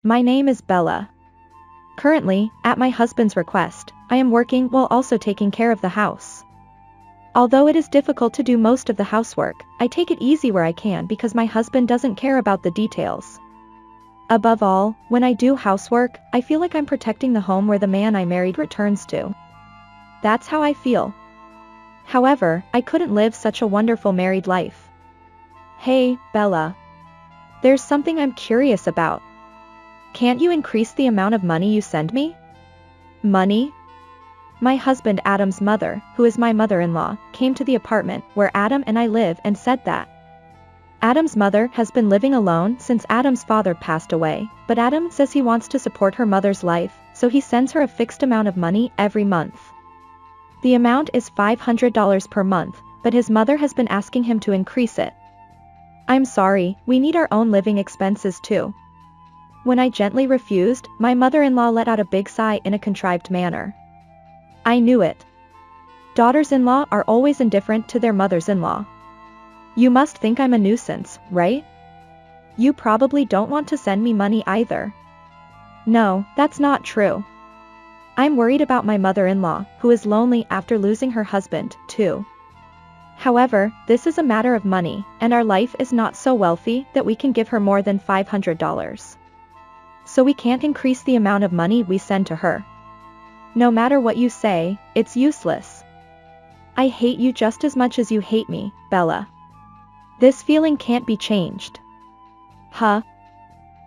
My name is Bella. Currently, at my husband's request, I am working while also taking care of the house. Although it is difficult to do most of the housework, I take it easy where I can because my husband doesn't care about the details. Above all, when I do housework, I feel like I'm protecting the home where the man I married returns to. That's how I feel. However, I couldn't live such a wonderful married life. Hey, Bella. There's something I'm curious about. Can't you increase the amount of money you send me? Money? My husband Adam's mother, who is my mother-in-law, came to the apartment where Adam and I live and said that Adam's mother has been living alone since Adam's father passed away, but Adam says he wants to support her mother's life, so he sends her a fixed amount of money every month. The amount is $500 per month, but his mother has been asking him to increase it. I'm sorry, we need our own living expenses too. When I gently refused, my mother-in-law let out a big sigh in a contrived manner. I knew it. Daughters-in-law are always indifferent to their mothers-in-law. You must think I'm a nuisance, right? You probably don't want to send me money either. No, that's not true. I'm worried about my mother-in-law, who is lonely after losing her husband, too. However, this is a matter of money, and our life is not so wealthy that we can give her more than $500. So we can't increase the amount of money we send to her. No matter what you say, it's useless. I hate you just as much as you hate me, Bella. This feeling can't be changed. Huh?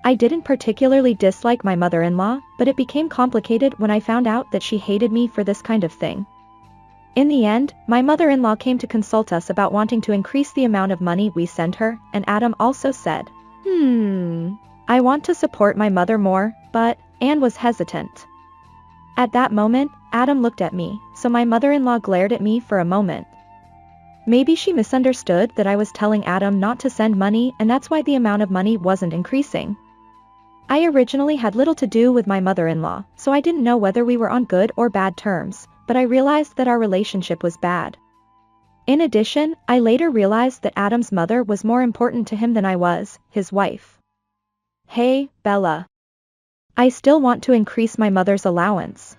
I didn't particularly dislike my mother-in-law, but it became complicated when I found out that she hated me for this kind of thing. In the end, my mother-in-law came to consult us about wanting to increase the amount of money we send her, and Adam also said, I want to support my mother more, but, Anne was hesitant. At that moment, Adam looked at me, so my mother-in-law glared at me for a moment. Maybe she misunderstood that I was telling Adam not to send money and that's why the amount of money wasn't increasing. I originally had little to do with my mother-in-law, so I didn't know whether we were on good or bad terms, but I realized that our relationship was bad. In addition, I later realized that Adam's mother was more important to him than I was, his wife. Hey, Bella. I still want to increase my mother's allowance.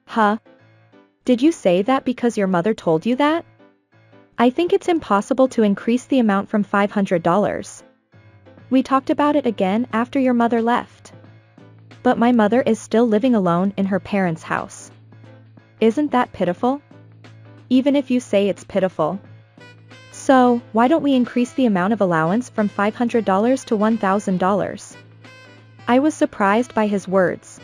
Huh? Did you say that because your mother told you that? I think it's impossible to increase the amount from $500. We talked about it again after your mother left. But my mother is still living alone in her parents' house. Isn't that pitiful? Even if you say it's pitiful. So, why don't we increase the amount of allowance from $500 to $1,000? I was surprised by his words.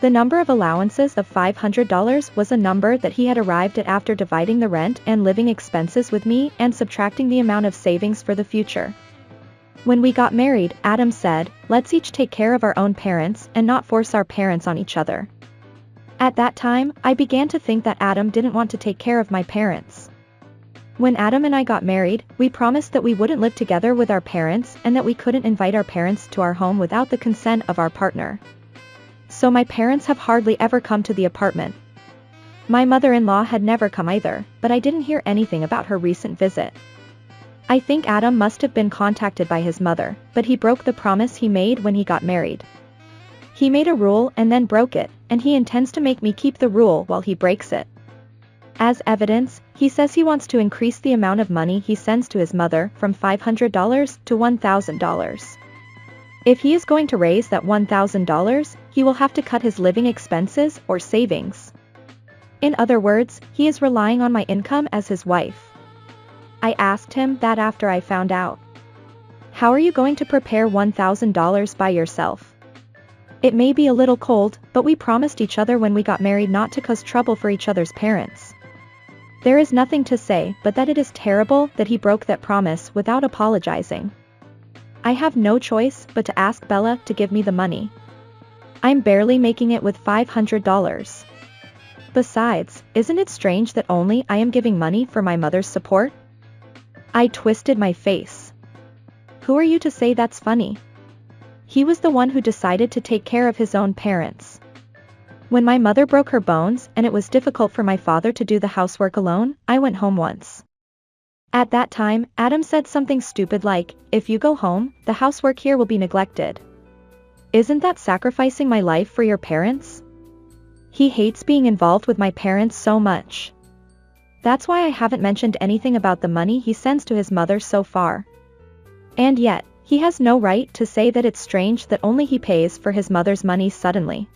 The number of allowances of $500 was a number that he had arrived at after dividing the rent and living expenses with me and subtracting the amount of savings for the future. When we got married, Adam said, let's each take care of our own parents and not force our parents on each other. At that time, I began to think that Adam didn't want to take care of my parents. When Adam and I got married, we promised that we wouldn't live together with our parents and that we couldn't invite our parents to our home without the consent of our partner. So my parents have hardly ever come to the apartment. My mother-in-law had never come either, but I didn't hear anything about her recent visit. I think Adam must have been contacted by his mother, but he broke the promise he made when he got married. He made a rule and then broke it, and he intends to make me keep the rule while he breaks it. As evidence, he says he wants to increase the amount of money he sends to his mother from $500 to $1,000. If he is going to raise that $1,000, he will have to cut his living expenses or savings. In other words, he is relying on my income as his wife. I asked him that after I found out. How are you going to prepare $1,000 by yourself? It may be a little cold, but we promised each other when we got married not to cause trouble for each other's parents. There is nothing to say but that it is terrible that he broke that promise without apologizing. I have no choice but to ask Bella to give me the money. I'm barely making it with $500. Besides, isn't it strange that only I am giving money for my mother's support? I twisted my face. Who are you to say that's funny? He was the one who decided to take care of his own parents. When my mother broke her bones and it was difficult for my father to do the housework alone, I went home once. At that time, Adam said something stupid like, if you go home, the housework here will be neglected. Isn't that sacrificing my life for your parents? He hates being involved with my parents so much. That's why I haven't mentioned anything about the money he sends to his mother so far. And yet, he has no right to say that it's strange that only he pays for his mother's money suddenly.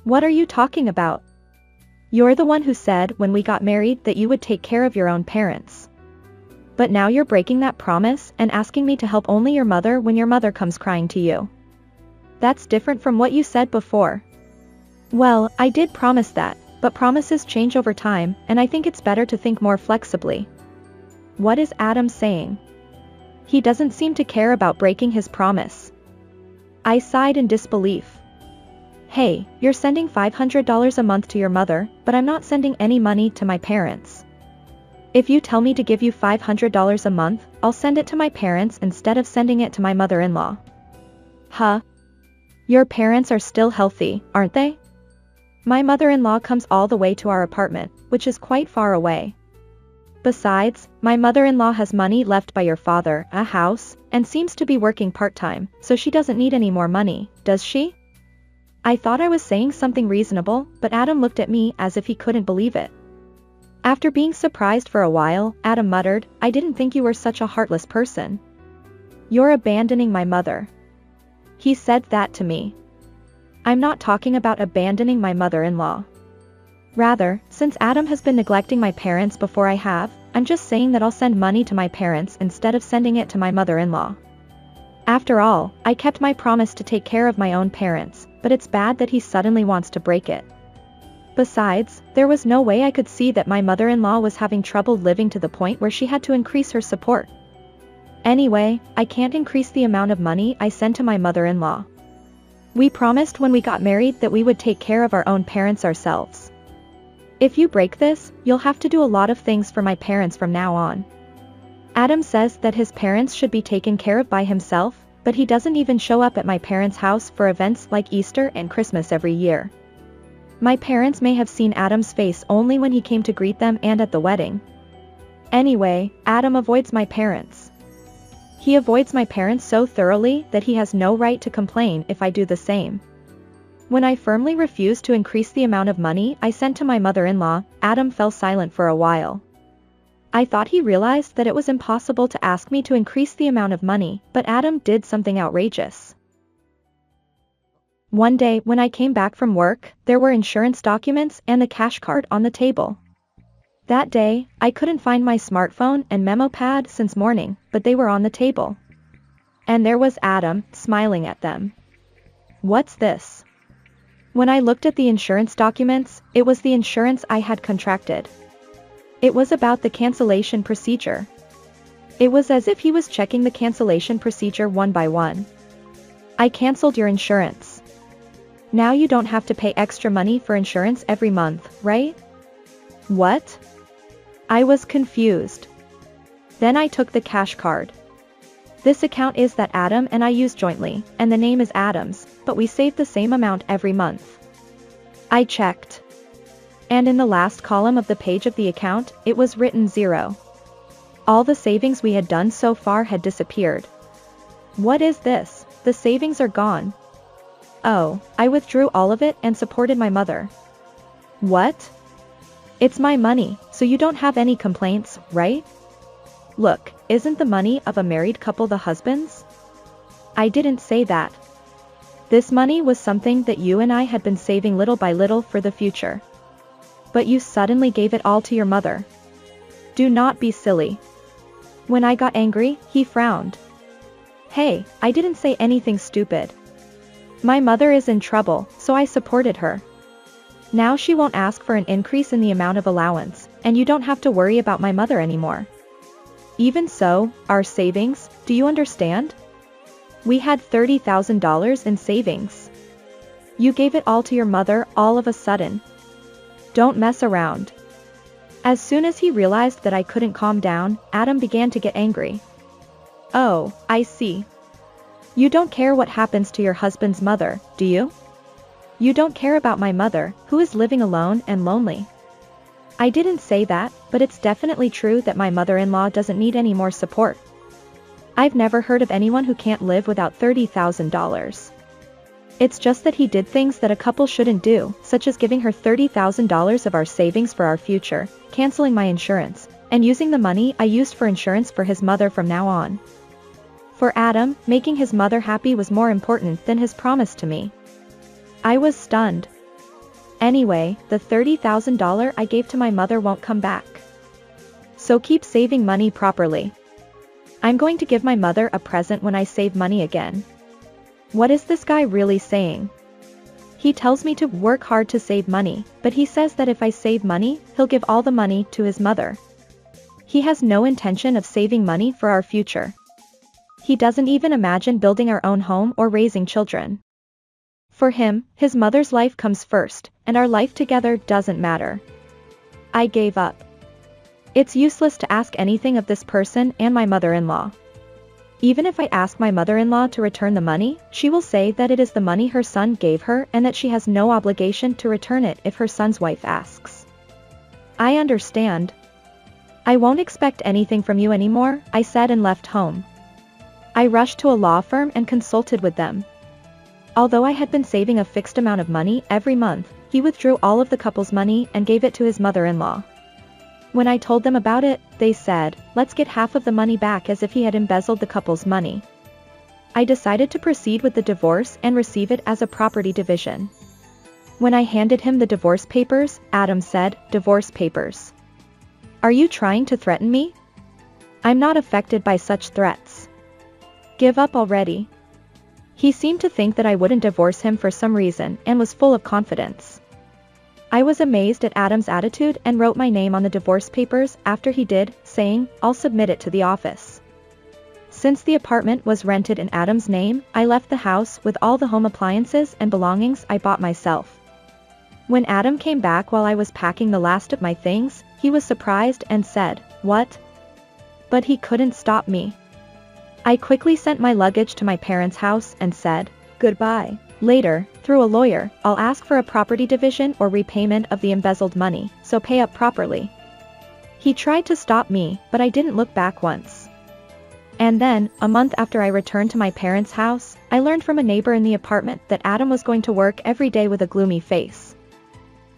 What are you talking about? You're the one who said when we got married that you would take care of your own parents. But now you're breaking that promise and asking me to help only your mother when your mother comes crying to you. That's different from what you said before. Well, I did promise that, but promises change over time, and I think it's better to think more flexibly. What is Adam saying? He doesn't seem to care about breaking his promise. I sighed in disbelief. Hey, you're sending $500 a month to your mother, but I'm not sending any money to my parents. If you tell me to give you $500 a month, I'll send it to my parents instead of sending it to my mother-in-law. Huh? Your parents are still healthy, aren't they? My mother-in-law comes all the way to our apartment, which is quite far away. Besides, my mother-in-law has money left by your father, a house, and seems to be working part-time, so she doesn't need any more money, does she? I thought I was saying something reasonable, but Adam looked at me as if he couldn't believe it. After being surprised for a while, Adam muttered, I didn't think you were such a heartless person. You're abandoning my mother. He said that to me. I'm not talking about abandoning my mother-in-law. Rather, since Adam has been neglecting my parents before I have, I'm just saying that I'll send money to my parents instead of sending it to my mother-in-law. After all, I kept my promise to take care of my own parents, but it's bad that he suddenly wants to break it. Besides, there was no way I could see that my mother-in-law was having trouble living to the point where she had to increase her support. Anyway, I can't increase the amount of money I send to my mother-in-law. We promised when we got married that we would take care of our own parents ourselves. If you break this, you'll have to do a lot of things for my parents from now on. Adam says that his parents should be taken care of by himself, but he doesn't even show up at my parents' house for events like Easter and Christmas every year. My parents may have seen Adam's face only when he came to greet them and at the wedding. Anyway, Adam avoids my parents. He avoids my parents so thoroughly that he has no right to complain if I do the same. When I firmly refused to increase the amount of money I sent to my mother-in-law, Adam fell silent for a while. I thought he realized that it was impossible to ask me to increase the amount of money, but Adam did something outrageous. One day when I came back from work, there were insurance documents and the cash card on the table. That day, I couldn't find my smartphone and memo pad since morning, but they were on the table. And there was Adam, smiling at them. What's this? When I looked at the insurance documents, it was the insurance I had contracted. It was about the cancellation procedure. It was as if he was checking the cancellation procedure one by one. I canceled your insurance. Now you don't have to pay extra money for insurance every month, right? What? I was confused. Then I took the cash card. This account is that Adam and I use jointly, and the name is Adams, but we save the same amount every month. I checked. And in the last column of the page of the account, it was written 0. All the savings we had done so far had disappeared. What is this? The savings are gone. Oh, I withdrew all of it and supported my mother. What? It's my money, so you don't have any complaints, right? Look, isn't the money of a married couple the husband's? I didn't say that. This money was something that you and I had been saving little by little for the future. But you suddenly gave it all to your mother. Do not be silly. When I got angry, he frowned. Hey, I didn't say anything stupid. My mother is in trouble, so I supported her. Now she won't ask for an increase in the amount of allowance, and you don't have to worry about my mother anymore. Even so, our savings, do you understand? We had $30,000 in savings. You gave it all to your mother all of a sudden. Don't mess around. As soon as he realized that I couldn't calm down, Adam began to get angry. Oh, I see. You don't care what happens to your husband's mother, do you? You don't care about my mother, who is living alone and lonely. I didn't say that, but it's definitely true that my mother-in-law doesn't need any more support. I've never heard of anyone who can't live without $30,000. It's just that he did things that a couple shouldn't do, such as giving her $30,000 of our savings for our future, canceling my insurance, and using the money I used for insurance for his mother from now on. For Adam, making his mother happy was more important than his promise to me. I was stunned. Anyway, the $30,000 I gave to my mother won't come back. So keep saving money properly. I'm going to give my mother a present when I save money again. What is this guy really saying? He tells me to work hard to save money, but he says that if I save money, he'll give all the money to his mother. He has no intention of saving money for our future. He doesn't even imagine building our own home or raising children. For him, his mother's life comes first, and our life together doesn't matter. I gave up. It's useless to ask anything of this person and my mother-in-law. Even if I ask my mother-in-law to return the money, she will say that it is the money her son gave her and that she has no obligation to return it if her son's wife asks. I understand. I won't expect anything from you anymore, I said and left home. I rushed to a law firm and consulted with them. Although I had been saving a fixed amount of money every month, he withdrew all of the couple's money and gave it to his mother-in-law. When I told them about it, they said, let's get half of the money back, as if he had embezzled the couple's money. I decided to proceed with the divorce and receive it as a property division. When I handed him the divorce papers, Adam said, "Divorce papers? Are you trying to threaten me? I'm not affected by such threats. Give up already." He seemed to think that I wouldn't divorce him for some reason and was full of confidence. I was amazed at Adam's attitude and wrote my name on the divorce papers after he did, saying, "I'll submit it to the office." Since the apartment was rented in Adam's name, I left the house with all the home appliances and belongings I bought myself. When Adam came back while I was packing the last of my things, he was surprised and said, "What?" But he couldn't stop me. I quickly sent my luggage to my parents' house and said, "Goodbye. Later, through a lawyer, I'll ask for a property division or repayment of the embezzled money, so pay up properly." He tried to stop me, but I didn't look back once. And then, a month after I returned to my parents' house, I learned from a neighbor in the apartment that Adam was going to work every day with a gloomy face.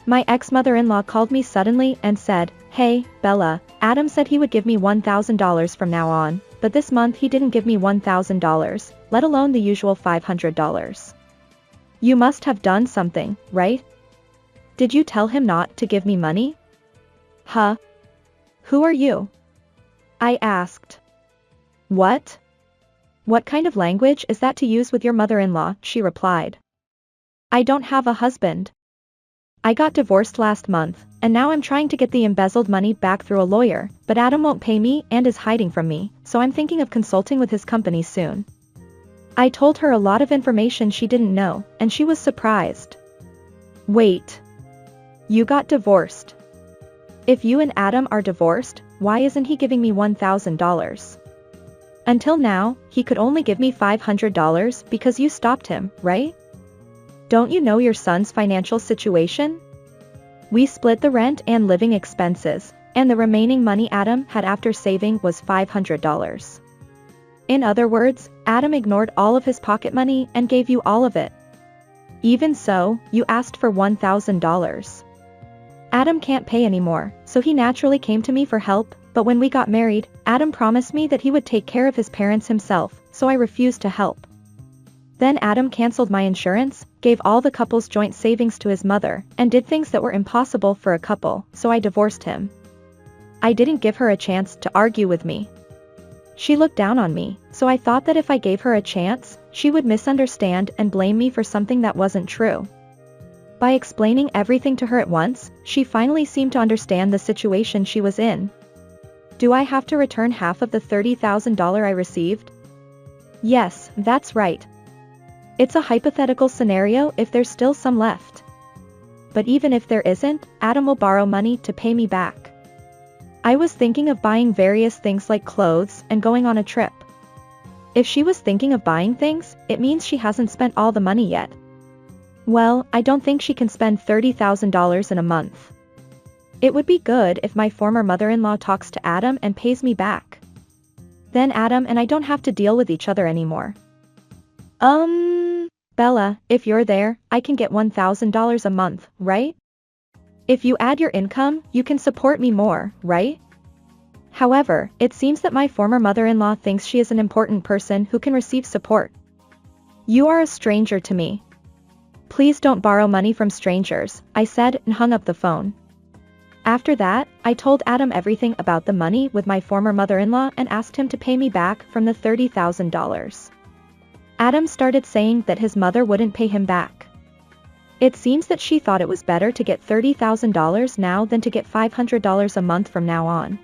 My ex-mother-in-law called me suddenly and said, "Hey, Bella, Adam said he would give me $1,000 from now on, but this month he didn't give me $1,000, let alone the usual $500. You must have done something, right? Did you tell him not to give me money?" "Huh? Who are you?" I asked. "What? What kind of language is that to use with your mother-in-law?" she replied. "I don't have a husband. I got divorced last month, and now I'm trying to get the embezzled money back through a lawyer, but Adam won't pay me and is hiding from me, so I'm thinking of consulting with his company soon." I told her a lot of information she didn't know, and she was surprised. "Wait. You got divorced? If you and Adam are divorced, why isn't he giving me $1,000? Until now, he could only give me $500 because you stopped him, right? Don't you know your son's financial situation? We split the rent and living expenses, and the remaining money Adam had after saving was $500. In other words, Adam ignored all of his pocket money and gave you all of it. Even so, you asked for $1,000. Adam can't pay anymore, so he naturally came to me for help, but when we got married, Adam promised me that he would take care of his parents himself, so I refused to help. Then Adam canceled my insurance, gave all the couple's joint savings to his mother, and did things that were impossible for a couple, so I divorced him. I didn't give her a chance to argue with me. She looked down on me, so I thought that if I gave her a chance, she would misunderstand and blame me for something that wasn't true. By explaining everything to her at once, she finally seemed to understand the situation she was in. Do I have to return half of the $30,000 I received? Yes, that's right. It's a hypothetical scenario if there's still some left. But even if there isn't, Adam will borrow money to pay me back. I was thinking of buying various things like clothes and going on a trip. If she was thinking of buying things, it means she hasn't spent all the money yet. Well, I don't think she can spend $30,000 in a month. It would be good if my former mother-in-law talks to Adam and pays me back. Then Adam and I don't have to deal with each other anymore. Bella, if you're there, I can get $1,000 a month, right? If you add your income, you can support me more, right? However, it seems that my former mother-in-law thinks she is an important person who can receive support. You are a stranger to me. Please don't borrow money from strangers, I said and hung up the phone. After that, I told Adam everything about the money with my former mother-in-law and asked him to pay me back from the $30,000. Adam started saying that his mother wouldn't pay him back. It seems that she thought it was better to get $30,000 now than to get $500 a month from now on.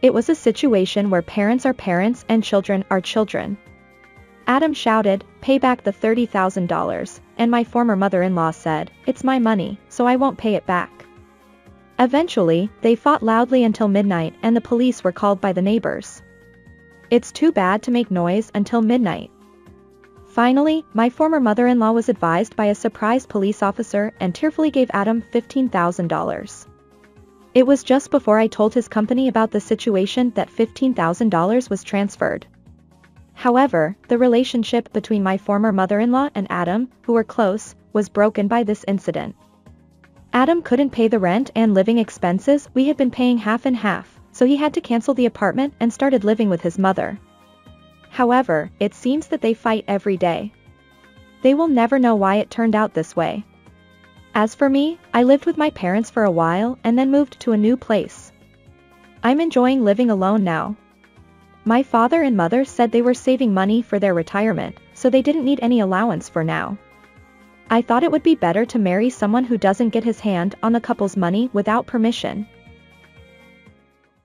It was a situation where parents are parents and children are children. Adam shouted, "Pay back the $30,000, and my former mother-in-law said, "It's my money, so I won't pay it back." Eventually, they fought loudly until midnight and the police were called by the neighbors. It's too bad to make noise until midnight. Finally, my former mother-in-law was advised by a surprise police officer and tearfully gave Adam $15,000. It was just before I told his company about the situation that $15,000 was transferred. However, the relationship between my former mother-in-law and Adam, who were close, was broken by this incident. Adam couldn't pay the rent and living expenses we had been paying half and half, so he had to cancel the apartment and started living with his mother. However, it seems that they fight every day. They will never know why it turned out this way. As for me, I lived with my parents for a while and then moved to a new place. I'm enjoying living alone now. My father and mother said they were saving money for their retirement, so they didn't need any allowance for now. I thought it would be better to marry someone who doesn't get his hand on the couple's money without permission.